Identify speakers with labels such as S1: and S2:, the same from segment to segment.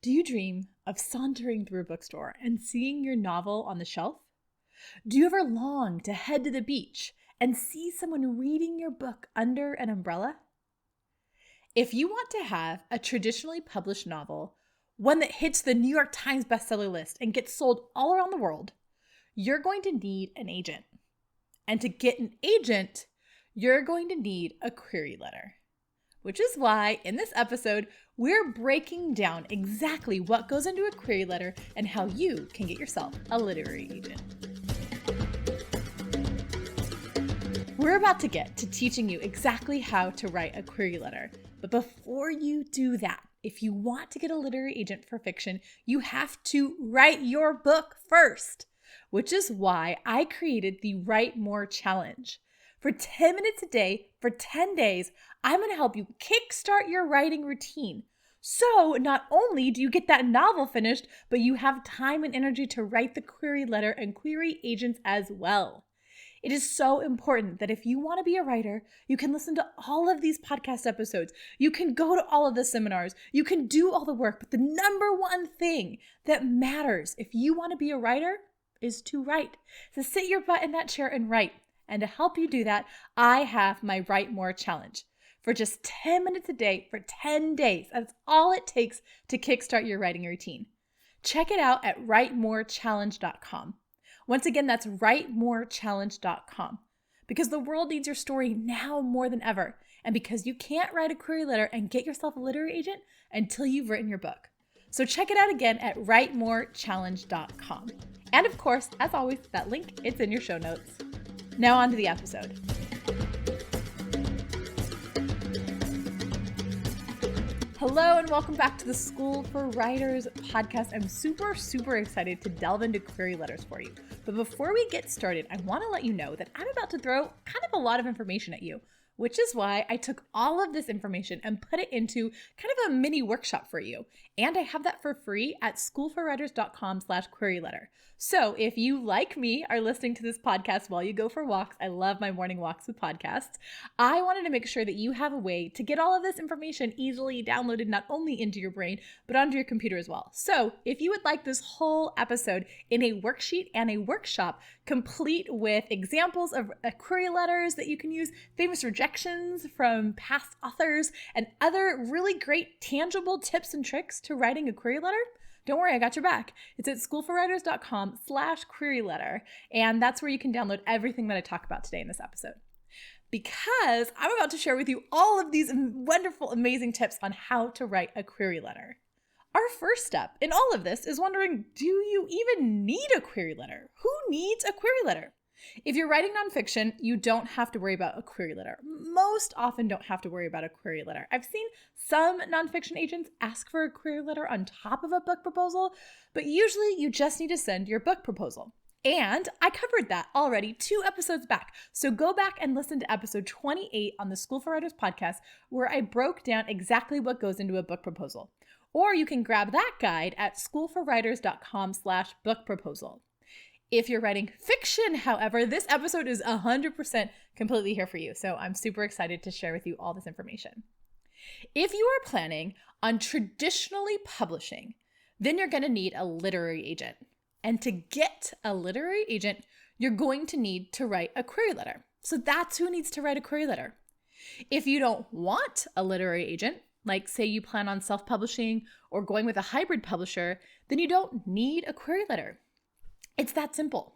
S1: Do you dream of sauntering through a bookstore and seeing your novel on the shelf? Do you ever long to head to the beach and see someone reading your book under an umbrella? If you want to have a traditionally published novel, one that hits the New York Times bestseller list and gets sold all around the world, you're going to need an agent. And to get an agent, you're going to need a query letter. Which is why, in this episode, we're breaking down exactly what goes into a query letter and how you can get yourself a literary agent. We're about to get to teaching you exactly how to write a query letter. But before you do that, if you want to get a literary agent for fiction, you have to write your book first, which is why I created the Write More Challenge. For 10 minutes a day, for 10 days, I'm going to help you kickstart your writing routine. So not only do you get that novel finished, but you have time and energy to write the query letter and query agents as well. It is so important that if you want to be a writer, you can listen to all of these podcast episodes. You can go to all of the seminars. You can do all the work. But the number one thing that matters if you want to be a writer is to write. So sit your butt in that chair and write. And to help you do that, I have my Write More Challenge. For just 10 minutes a day for 10 days. That's all it takes to kickstart your writing routine. Check it out at writemorechallenge.com. Once again, that's writemorechallenge.com. Because the world needs your story now more than ever. And because you can't write a query letter and get yourself a literary agent until you've written your book. So check it out again at writemorechallenge.com. And of course, as always, that link, it's in your show notes. Now on to the episode. Hello and welcome back to the School for Writers podcast. I'm super excited to delve into query letters for you. But before we get started, I want to let you know that I'm about to throw kind of a lot of information at you, which is why I took all of this information and put it into kind of a mini workshop for you. And I have that for free at schoolforwriters.com/query letter. So if you, like me, are listening to this podcast while you go for walks, I love my morning walks with podcasts, I wanted to make sure that you have a way to get all of this information easily downloaded not only into your brain, but onto your computer as well. So if you would like this whole episode in a worksheet and a workshop, complete with examples of query letters that you can use, famous rejections from past authors, and other really great tangible tips and tricks to writing a query letter, don't worry, I got your back. It's at schoolforwriters.com/query letter. And that's where you can download everything that I talk about today in this episode. Because I'm about to share with you all of these wonderful, amazing tips on how to write a query letter. Our first step in all of this is wondering, do you even need a query letter? Who needs a query letter? If you're writing nonfiction, you don't have to worry about a query letter. Most often don't have to worry about a query letter. I've seen some nonfiction agents ask for a query letter on top of a book proposal, but usually you just need to send your book proposal. And I covered that already 2 episodes back. So go back and listen to episode 28 on the School for Writers podcast, where I broke down exactly what goes into a book proposal. Or you can grab that guide at schoolforwriters.com/book proposal. If you're writing fiction, however, this episode is 100% completely here for you. So I'm super excited to share with you all this information. If you are planning on traditionally publishing, then you're going to need a literary agent. And to get a literary agent, you're going to need to write a query letter. So that's who needs to write a query letter. If you don't want a literary agent, like say you plan on self-publishing or going with a hybrid publisher, then you don't need a query letter. It's that simple.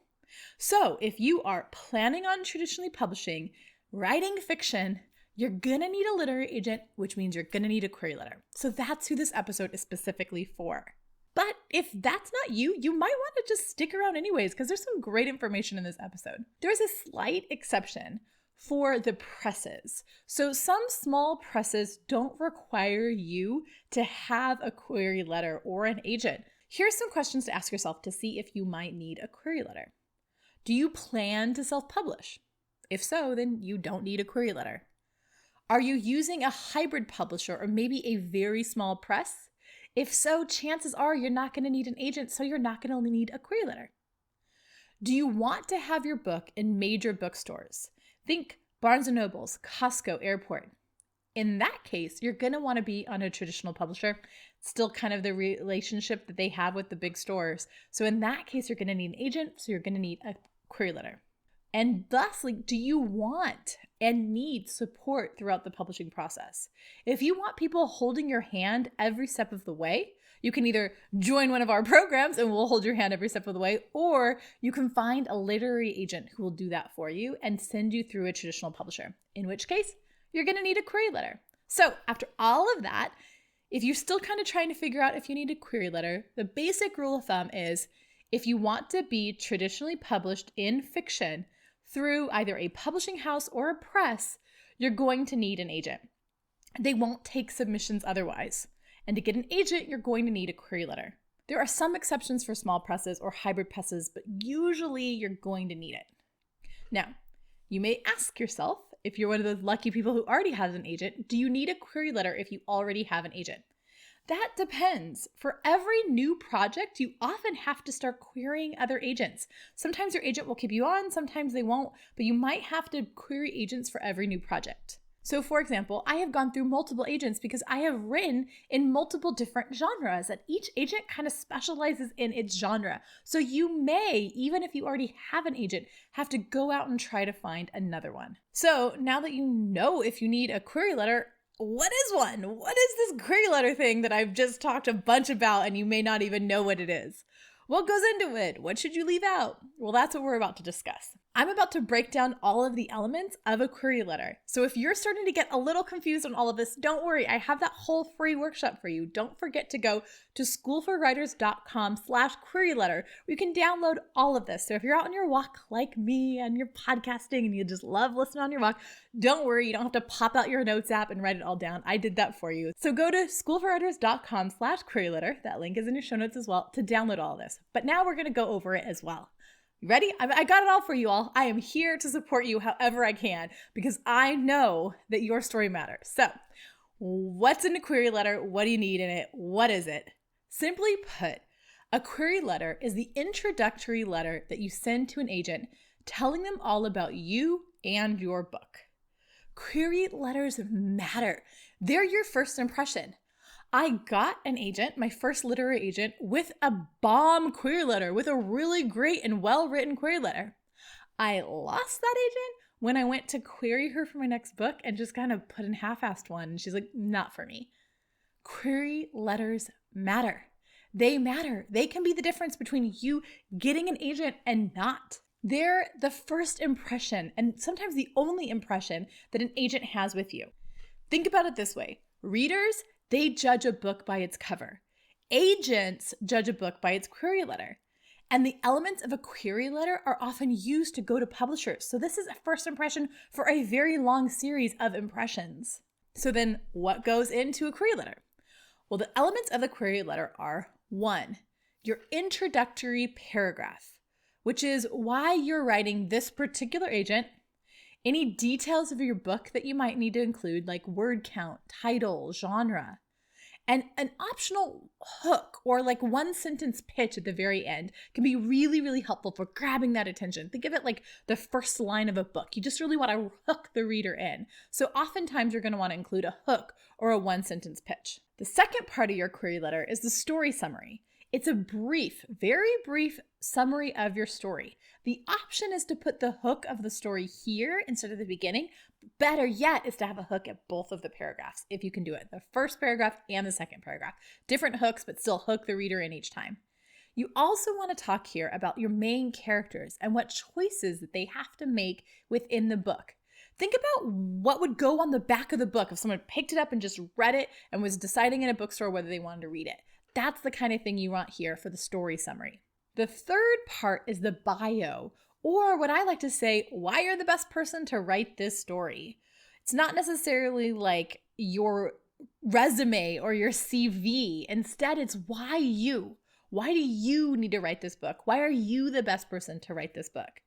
S1: So if you are planning on traditionally publishing, writing fiction, you're gonna need a literary agent, which means you're gonna need a query letter. So that's who this episode is specifically for. But if that's not you, you might want to just stick around anyways, because there's some great information in this episode. There's a slight exception for the presses. So some small presses don't require you to have a query letter or an agent. Here's some questions to ask yourself to see if you might need a query letter. Do you plan to self-publish? If so, then you don't need a query letter. Are you using a hybrid publisher or maybe a very small press? If so, chances are you're not going to need an agent, so you're not going to need a query letter. Do you want to have your book in major bookstores? Think Barnes & Noble's, Costco, Airport. In that case, you're going to want to be on a traditional publisher. Still kind of the relationship that they have with the big stores. So in that case, you're going to need an agent. So you're going to need a query letter. And thusly, do you want and need support throughout the publishing process? If you want people holding your hand every step of the way, you can either join one of our programs and we'll hold your hand every step of the way, or you can find a literary agent who will do that for you and send you through a traditional publisher, in which case you're going to need a query letter. So after all of that, if you're still kind of trying to figure out if you need a query letter, the basic rule of thumb is if you want to be traditionally published in fiction through either a publishing house or a press, you're going to need an agent. They won't take submissions otherwise. And to get an agent, you're going to need a query letter. There are some exceptions for small presses or hybrid presses, but usually you're going to need it. Now, you may ask yourself, if you're one of those lucky people who already has an agent, do you need a query letter if you already have an agent? That depends. For every new project, you often have to start querying other agents. Sometimes your agent will keep you on, sometimes they won't, but you might have to query agents for every new project. So for example, I have gone through multiple agents because I have written in multiple different genres, and each agent kind of specializes in its genre. So you may, even if you already have an agent, have to go out and try to find another one. So now that you know if you need a query letter, what is one? What is this query letter thing that I've just talked a bunch about and you may not even know what it is? What goes into it? What should you leave out? Well, that's what we're about to discuss. I'm about to break down all of the elements of a query letter. So if you're starting to get a little confused on all of this, don't worry. I have that whole free workshop for you. Don't forget to go to schoolforwriters.com/query letter where you can download all of this. So if you're out on your walk like me and you're podcasting and you just love listening on your walk, don't worry. You don't have to pop out your notes app and write it all down. I did that for you. So go to schoolforwriters.com/query letter. That link is in your show notes as well to download all of this. But now we're going to go over it as well. You ready? I got it all for you all. I am here to support you however I can because I know that your story matters. So what's in a query letter? What do you need in it? What is it? Simply put, a query letter is the introductory letter that you send to an agent telling them all about you and your book. Query letters matter. They're your first impression. I got an agent, my first literary agent, with a bomb query letter, with a really great and well-written query letter. I lost that agent when I went to query her for my next book and just kind of put in half-assed one. And she's like, not for me. Query letters matter. They matter. They can be the difference between you getting an agent and not. They're the first impression and sometimes the only impression that an agent has with you. Think about it this way. Readers, they judge a book by its cover. Agents judge a book by its query letter. And the elements of a query letter are often used to go to publishers. So this is a first impression for a very long series of impressions. So then what goes into a query letter? Well, the elements of the query letter are 1, your introductory paragraph, which is why you're writing this particular agent, any details of your book that you might need to include, like word count, title, genre, and an optional hook or like one sentence pitch at the very end can be really, really helpful for grabbing that attention. Think of it like the first line of a book. You just really want to hook the reader in. So oftentimes you're going to want to include a hook or a one sentence pitch. The second part of your query letter is the story summary. It's a brief, very brief summary of your story. The option is to put the hook of the story here instead of the beginning. Better yet is to have a hook at both of the paragraphs, if you can do it. The first paragraph and the second paragraph. Different hooks, but still hook the reader in each time. You also want to talk here about your main characters and what choices that they have to make within the book. Think about what would go on the back of the book if someone picked it up and just read it and was deciding in a bookstore whether they wanted to read it. That's the kind of thing you want here for the story summary. The third part is the bio, or what I like to say, why you're the best person to write this story. It's not necessarily like your resume or your CV. Instead, it's why you. Why do you need to write this book? Why are you the best person to write this book?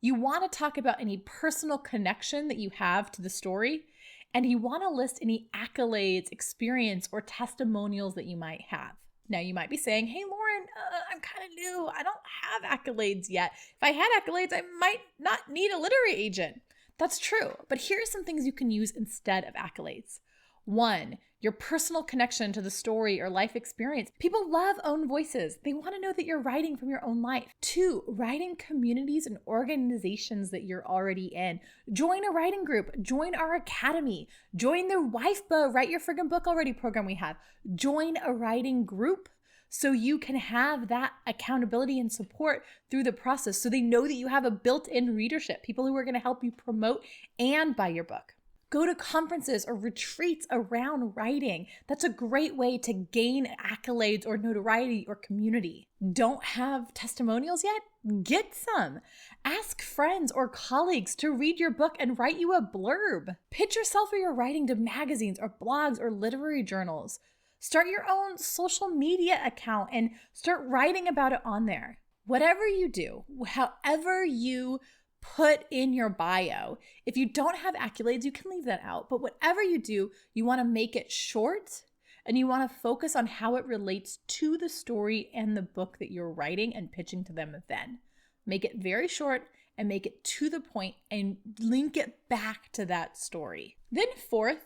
S1: You want to talk about any personal connection that you have to the story, and you want to list any accolades, experience, or testimonials that you might have. Now, you might be saying, hey, Lauren, I'm kind of new. I don't have accolades yet. If I had accolades, I might not need a literary agent. That's true, but here are some things you can use instead of accolades. 1, your personal connection to the story or life experience. People love own voices. They want to know that you're writing from your own life. 2, writing communities and organizations that you're already in. Join a writing group. Join our academy. Join the WifeBo Write Your Friggin' Book Already program we have. Join a writing group so you can have that accountability and support through the process, so they know that you have a built-in readership, people who are going to help you promote and buy your book. Go to conferences or retreats around writing. That's a great way to gain accolades or notoriety or community. Don't have testimonials yet? Get some. Ask friends or colleagues to read your book and write you a blurb. Pitch yourself or your writing to magazines or blogs or literary journals. Start your own social media account and start writing about it on there. Whatever you do, however you put in your bio, if you don't have accolades, you can leave that out. But whatever you do, you want to make it short and you want to focus on how it relates to the story and the book that you're writing and pitching to them then. Make it very short and make it to the point and link it back to that story. Then 4th,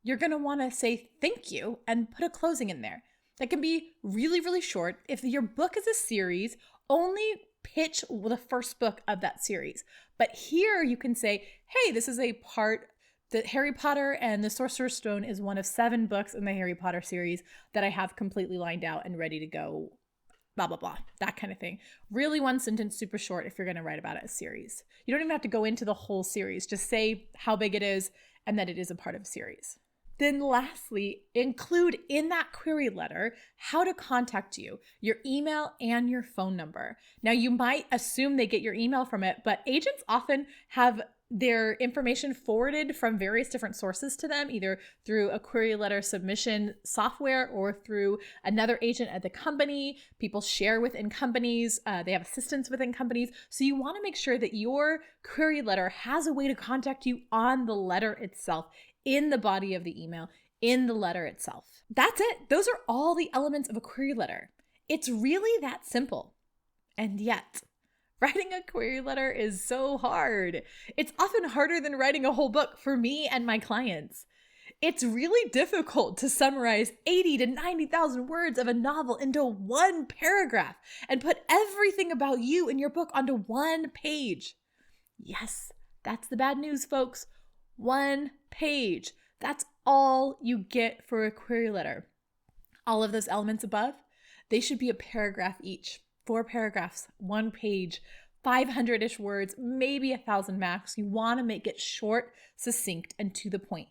S1: you're going to want to say thank you and put a closing in there. That can be really, really short. If your book is a series, only pitch the first book of that series. But here you can say, hey, this is a part that Harry Potter and the Sorcerer's Stone is one of 7 books in the Harry Potter series that I have completely lined out and ready to go, blah, blah, blah, that kind of thing. Really one sentence, super short if you're going to write about it as a series. You don't even have to go into the whole series. Just say how big it is and that it is a part of a series. Then lastly, include in that query letter how to contact you, your email and your phone number. Now you might assume they get your email from it, but agents often have their information forwarded from various different sources to them, either through a query letter submission software or through another agent at the company. People share within companies. They have assistants within companies. So you want to make sure that your query letter has a way to contact you on the letter itself, in the body of the email, in the letter itself. That's it. Those are all the elements of a query letter. It's really that simple. And yet, writing a query letter is so hard. It's often harder than writing a whole book for me and my clients. It's really difficult to summarize 80 to 90,000 words of a novel into one paragraph and put everything about you in your book onto one page. Yes, that's the bad news, folks. 1 page. That's all you get for a query letter. All of those elements above, they should be a paragraph each. 4 paragraphs, 1 page, 500-ish words, maybe 1,000 max. You want to make it short, succinct, and to the point.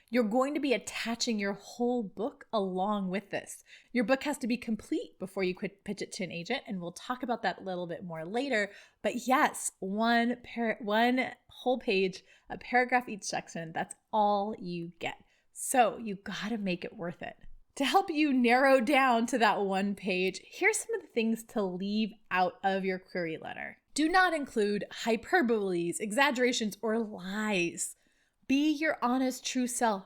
S1: You're going to be attaching your whole book along with this. Your book has to be complete before you could pitch it to an agent, and we'll talk about that a little bit more later. But yes, one whole page, a paragraph each section, that's all you get. So you gotta make it worth it. To help you narrow down to that 1 page, here's some of the things to leave out of your query letter. Do not include hyperboles, exaggerations, or lies. Be your honest, true self.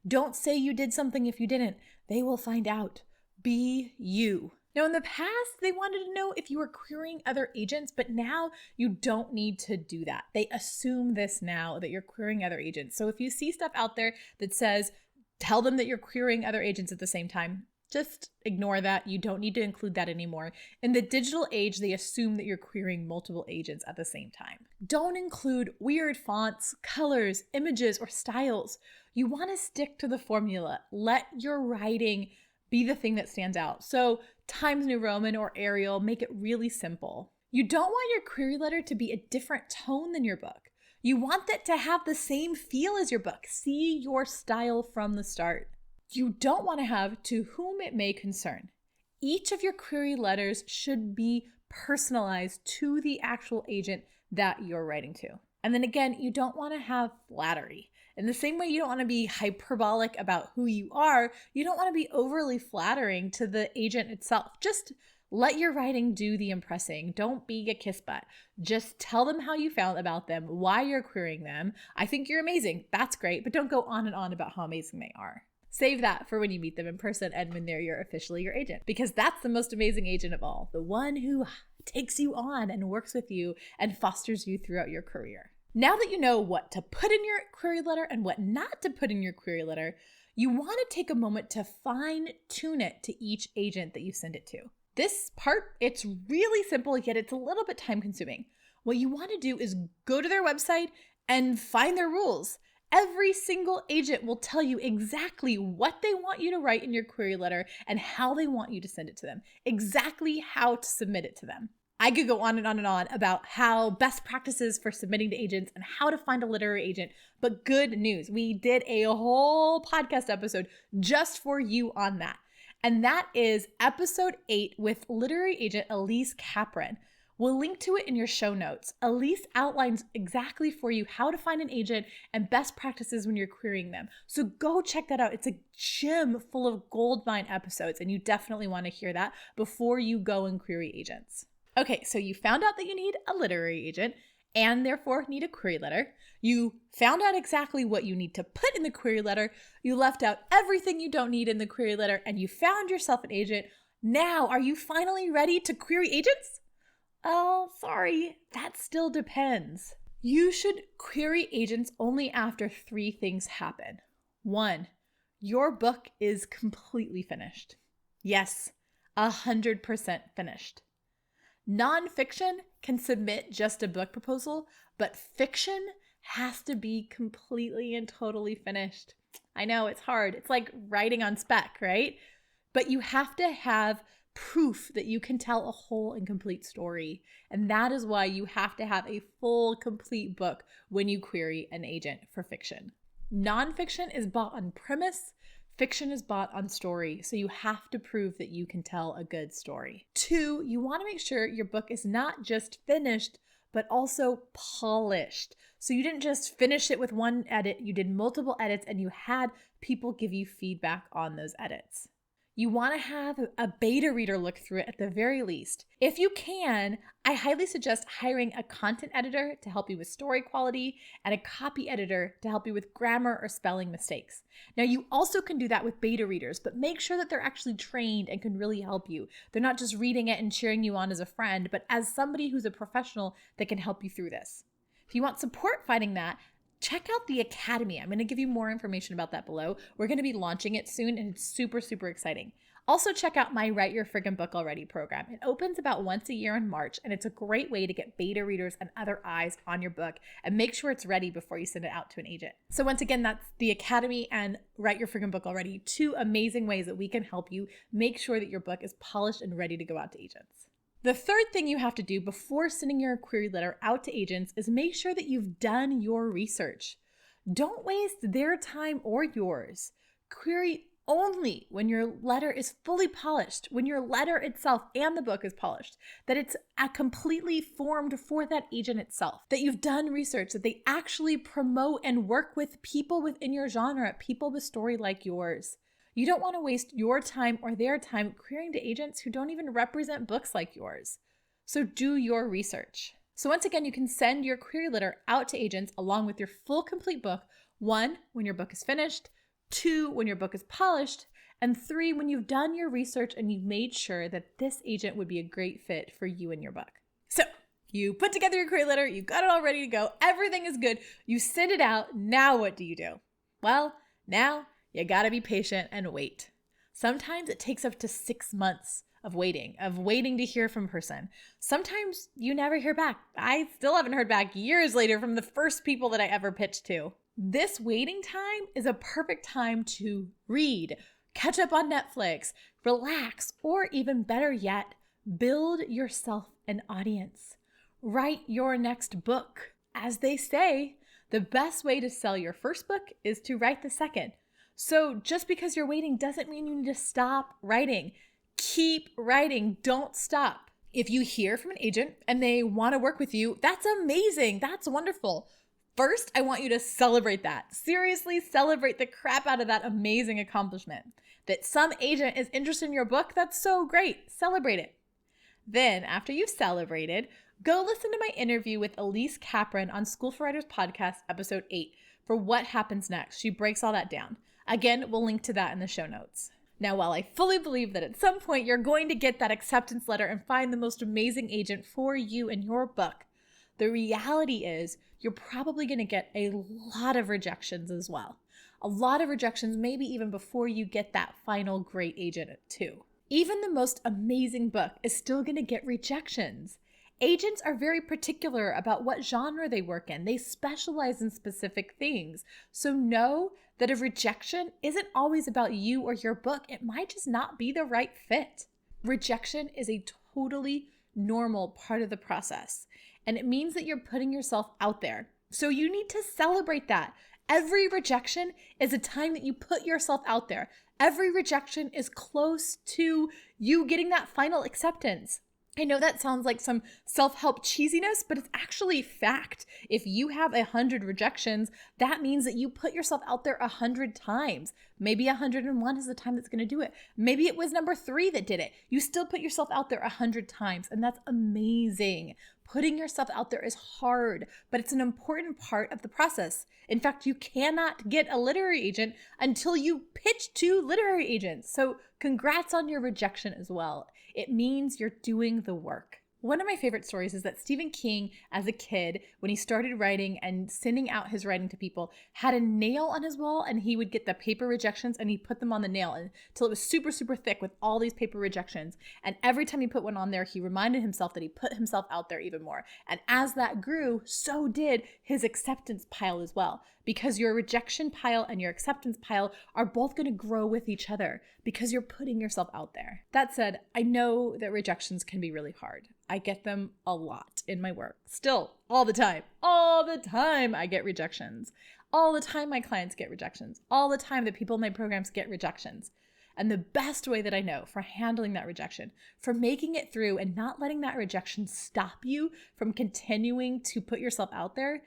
S1: Don't say you did something if you didn't. They will find out. Be you. Now, in the past, they wanted to know if you were querying other agents, but now you don't need to do that. They assume this now, that you're querying other agents. So if you see stuff out there that says, tell them that you're querying other agents at the same time, just ignore that. You don't need to include that anymore. In the digital age, they assume that you're querying multiple agents at the same time. Don't include weird fonts, colors, images, or styles. You want to stick to the formula. Let your writing be the thing that stands out. So Times New Roman or Arial, make it really simple. You don't want your query letter to be a different tone than your book. You want that to have the same feel as your book. See your style from the start. You don't want to have to whom it may concern. Each of your query letters should be personalized to the actual agent that you're writing to. And then again, you don't want to have flattery. In the same way you don't want to be hyperbolic about who you are, you don't want to be overly flattering to the agent itself. Just let your writing do the impressing. Don't be a kiss butt. Just tell them how you felt about them, why you're querying them. I think you're amazing. That's great, but don't go on and on about how amazing they are. Save that for when you meet them in person and when they're officially your agent, because that's the most amazing agent of all, the one who takes you on and works with you and fosters you throughout your career. Now that you know what to put in your query letter and what not to put in your query letter, you want to take a moment to fine tune it to each agent that you send it to. This part, it's really simple, yet it's a little bit time consuming. What you want to do is go to their website and find their rules. Every single agent will tell you exactly what they want you to write in your query letter and how they want you to send it to them, exactly how to submit it to them. I could go on and on and on about how best practices for submitting to agents and how to find a literary agent, but good news, we did a whole podcast episode just for you on that. And that is episode 8 with literary agent Elise Capron. We'll link to it in your show notes. Elise outlines exactly for you how to find an agent and best practices when you're querying them. So go check that out. It's a gem full of goldmine episodes, and you definitely want to hear that before you go and query agents. Okay, so you found out that you need a literary agent and therefore need a query letter. You found out exactly what you need to put in the query letter. You left out everything you don't need in the query letter, and you found yourself an agent. Now, are you finally ready to query agents? Oh, sorry, that still depends. You should query agents only after 3 things happen. 1, your book is completely finished. Yes, 100% finished. Nonfiction can submit just a book proposal, but fiction has to be completely and totally finished. I know it's hard. It's like writing on spec, right? But you have to have proof that you can tell a whole and complete story. And that is why you have to have a full, complete book when you query an agent for fiction. Nonfiction is bought on premise. Fiction is bought on story, so you have to prove that you can tell a good story. 2, you want to make sure your book is not just finished, but also polished. So you didn't just finish it with one edit, you did multiple edits and you had people give you feedback on those edits. You want to have a beta reader look through it at the very least. If you can, I highly suggest hiring a content editor to help you with story quality and a copy editor to help you with grammar or spelling mistakes. Now, you also can do that with beta readers, but make sure that they're actually trained and can really help you. They're not just reading it and cheering you on as a friend, but as somebody who's a professional that can help you through this. If you want support finding that, check out the Academy. I'm going to give you more information about that below. We're going to be launching it soon, and it's super, super exciting. Also, check out my Write Your Friggin' Book Already program. It opens about once a year in March, and it's a great way to get beta readers and other eyes on your book and make sure it's ready before you send it out to an agent. So once again, that's the Academy and Write Your Friggin' Book Already, 2 amazing ways that we can help you make sure that your book is polished and ready to go out to agents. The third thing you have to do before sending your query letter out to agents is make sure that you've done your research. Don't waste their time or yours. Query only when your letter is fully polished, when your letter itself and the book is polished, that it's completely formed for that agent itself, that you've done research, that they actually promote and work with people within your genre, people with story like yours. You don't want to waste your time or their time querying to agents who don't even represent books like yours. So do your research. So once again, you can send your query letter out to agents along with your full complete book. 1, when your book is finished. 2, when your book is polished. And 3, when you've done your research and you've made sure that this agent would be a great fit for you and your book. So you put together your query letter, you got it all ready to go. Everything is good. You send it out. Now what do? Well, now you gotta be patient and wait. Sometimes it takes up to 6 months of waiting to hear from a person. Sometimes you never hear back. I still haven't heard back years later from the first people that I ever pitched to. This waiting time is a perfect time to read, catch up on Netflix, relax, or even better yet, build yourself an audience. Write your next book. As they say, the best way to sell your first book is to write the second. So just because you're waiting doesn't mean you need to stop writing. Keep writing. Don't stop. If you hear from an agent and they want to work with you, that's amazing. That's wonderful. First, I want you to celebrate that. Seriously, celebrate the crap out of that amazing accomplishment. That some agent is interested in your book, that's so great. Celebrate it. Then, after you've celebrated, go listen to my interview with Elise Capron on School for Writers podcast, episode 8, for what happens next. She breaks all that down. Again, we'll link to that in the show notes. Now, while I fully believe that at some point you're going to get that acceptance letter and find the most amazing agent for you and your book, the reality is you're probably going to get a lot of rejections as well. A lot of rejections, maybe even before you get that final great agent too. Even the most amazing book is still going to get rejections. Agents are very particular about what genre they work in. They specialize in specific things. So know that a rejection isn't always about you or your book. It might just not be the right fit. Rejection is a totally normal part of the process, and it means that you're putting yourself out there. So you need to celebrate that. Every rejection is a time that you put yourself out there. Every rejection is close to you getting that final acceptance. I know that sounds like some self-help cheesiness, but it's actually fact. If you have 100 rejections, that means that you put yourself out there 100 times. Maybe 101 is the time that's going to do it. Maybe it was number 3 that did it. You still put yourself out there 100 times, and that's amazing. Putting yourself out there is hard, but it's an important part of the process. In fact, you cannot get a literary agent until you pitch to literary agents. So congrats on your rejection as well. It means you're doing the work. One of my favorite stories is that Stephen King, as a kid, when he started writing and sending out his writing to people, had a nail on his wall, and he would get the paper rejections and he'd put them on the nail until it was super, super thick with all these paper rejections. And every time he put one on there, he reminded himself that he put himself out there even more. And as that grew, so did his acceptance pile as well. Because your rejection pile and your acceptance pile are both going to grow with each other because you're putting yourself out there. That said, I know that rejections can be really hard. I get them a lot in my work. Still, all the time. All the time I get rejections. All the time my clients get rejections. All the time the people in my programs get rejections. And the best way that I know for handling that rejection, for making it through and not letting that rejection stop you from continuing to put yourself out there,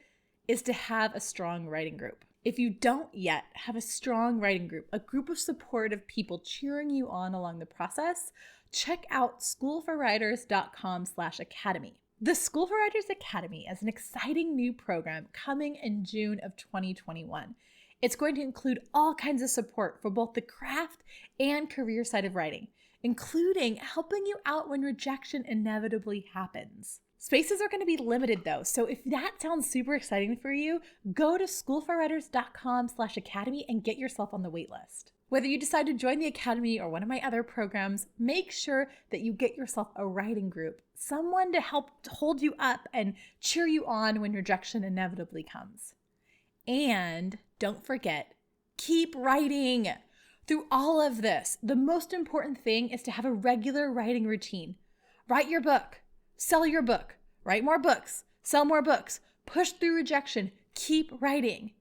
S1: is to have a strong writing group. If you don't yet have a strong writing group, a group of supportive people cheering you on along the process, check out schoolforwriters.com/academy. The School for Writers Academy is an exciting new program coming in June of 2021. It's going to include all kinds of support for both the craft and career side of writing, including helping you out when rejection inevitably happens. Spaces are going to be limited though, so if that sounds super exciting for you, go to schoolforwriters.com/academy and get yourself on the wait list. Whether you decide to join the Academy or one of my other programs, make sure that you get yourself a writing group, someone to help hold you up and cheer you on when rejection inevitably comes. And don't forget, keep writing. Through all of this, the most important thing is to have a regular writing routine. Write your book. Sell your book, write more books, sell more books, push through rejection, keep writing.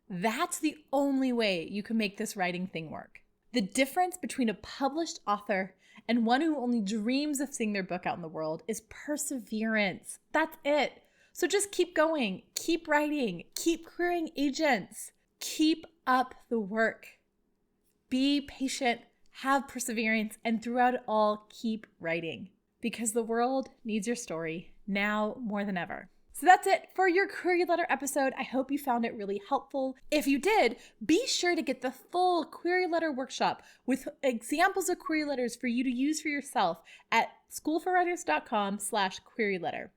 S1: That's the only way you can make this writing thing work. The difference between a published author and one who only dreams of seeing their book out in the world is perseverance. That's it. So just keep going, keep writing, keep querying agents, keep up the work. Be patient, have perseverance, and throughout it all, keep writing. Because the world needs your story now more than ever. So that's it for your query letter episode. I hope you found it really helpful. If you did, be sure to get the full query letter workshop with examples of query letters for you to use for yourself at schoolforwriters.com/queryletter.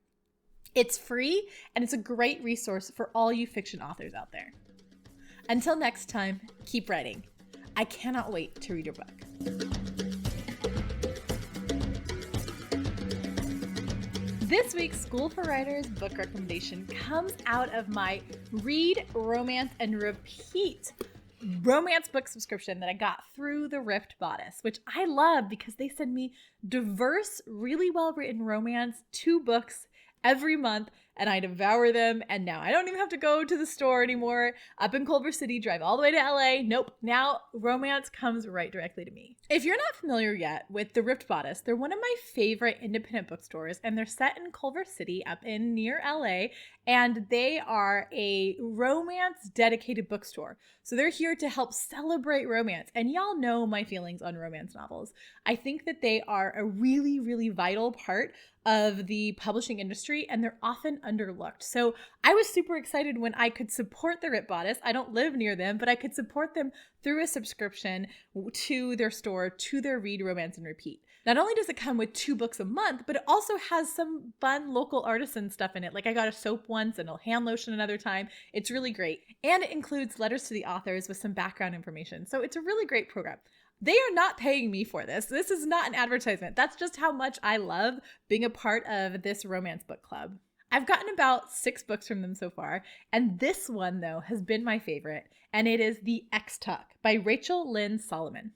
S1: It's free and it's a great resource for all you fiction authors out there. Until next time, keep writing. I cannot wait to read your book. This week's School for Writers book recommendation comes out of my Read, Romance, and Repeat romance book subscription that I got through the Rift Bodice, which I love because they send me diverse, really well-written romance, 2 books every month, and I devour them. And now I don't even have to go to the store anymore up in Culver City, drive all the way to LA. Nope. Now romance comes right directly to me. If you're not familiar yet with the Rift Bodice, they're one of my favorite independent bookstores, and they're set in Culver City up in near LA, and they are a romance dedicated bookstore. So they're here to help celebrate romance. And y'all know my feelings on romance novels. I think that they are a really, really vital part of the publishing industry, and they're often underlooked. So I was super excited when I could support the Rift Bodice. I don't live near them, but I could support them through a subscription to their store, to their Read, Romance, and Repeat. Not only does it come with 2 books a month, but it also has some fun local artisan stuff in it. Like I got a soap once and a hand lotion another time. It's really great. And it includes letters to the authors with some background information. So it's a really great program. They are not paying me for this. This is not an advertisement. That's just how much I love being a part of this romance book club. I've gotten about 6 books from them so far, and this one, though, has been my favorite, and it is The X-Tuck by Rachel Lynn Solomon.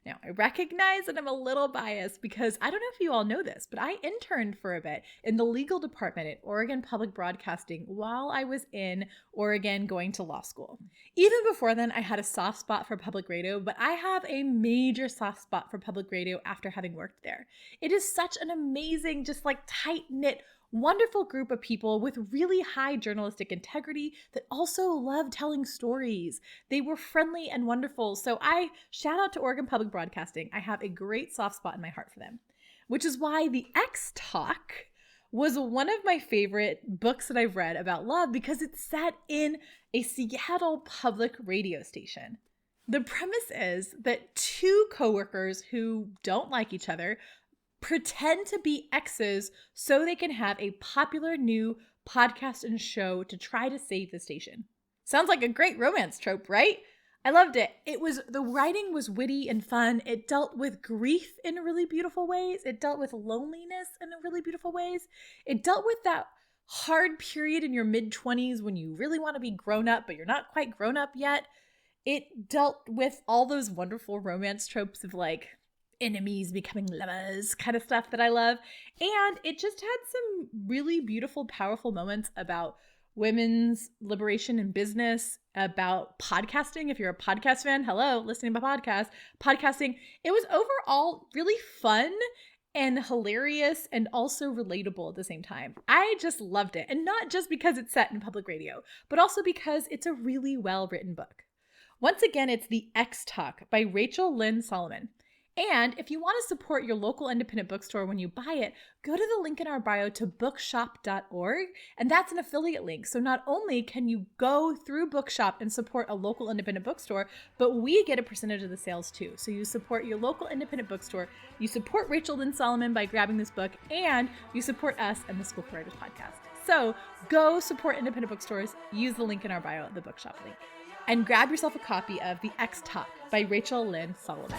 S1: Now, I recognize that I'm a little biased because I don't know if you all know this, but I interned for a bit in the legal department at Oregon Public Broadcasting while I was in Oregon going to law school. Even before then, I had a soft spot for public radio, but I have a major soft spot for public radio after having worked there. It is such an amazing, just like tight-knit, wonderful group of people with really high journalistic integrity that also love telling stories. They were friendly and wonderful. So I shout out to Oregon Public Broadcasting. I have a great soft spot in my heart for them, which is why The X-Tuck was one of my favorite books that I've read about love because it's set in a Seattle public radio station. The premise is that 2 coworkers who don't like each other pretend to be exes so they can have a popular new podcast and show to try to save the station. Sounds like a great romance trope, right? I loved it. The writing was witty and fun. It dealt with grief in really beautiful ways. It dealt with loneliness in really beautiful ways. It dealt with that hard period in your mid-20s when you really want to be grown up, but you're not quite grown up yet. It dealt with all those wonderful romance tropes of like enemies becoming lovers kind of stuff that I love. And it just had some really beautiful, powerful moments about women's liberation in business, about podcasting. If you're a podcast fan, hello, listening to my podcast, podcasting. It was overall really fun and hilarious and also relatable at the same time. I just loved it. And not just because it's set in public radio, but also because it's a really well-written book. Once again, it's The X-Tuck by Rachel Lynn Solomon. And if you want to support your local independent bookstore when you buy it, go to the link in our bio to bookshop.org, and that's an affiliate link. So not only can you go through Bookshop and support a local independent bookstore, but we get a percentage of the sales too. So you support your local independent bookstore, you support Rachel Lynn Solomon by grabbing this book, and you support us and the School for Writers podcast. So go support independent bookstores, use the link in our bio, the Bookshop link, and grab yourself a copy of The X-Tuck by Rachel Lynn Solomon.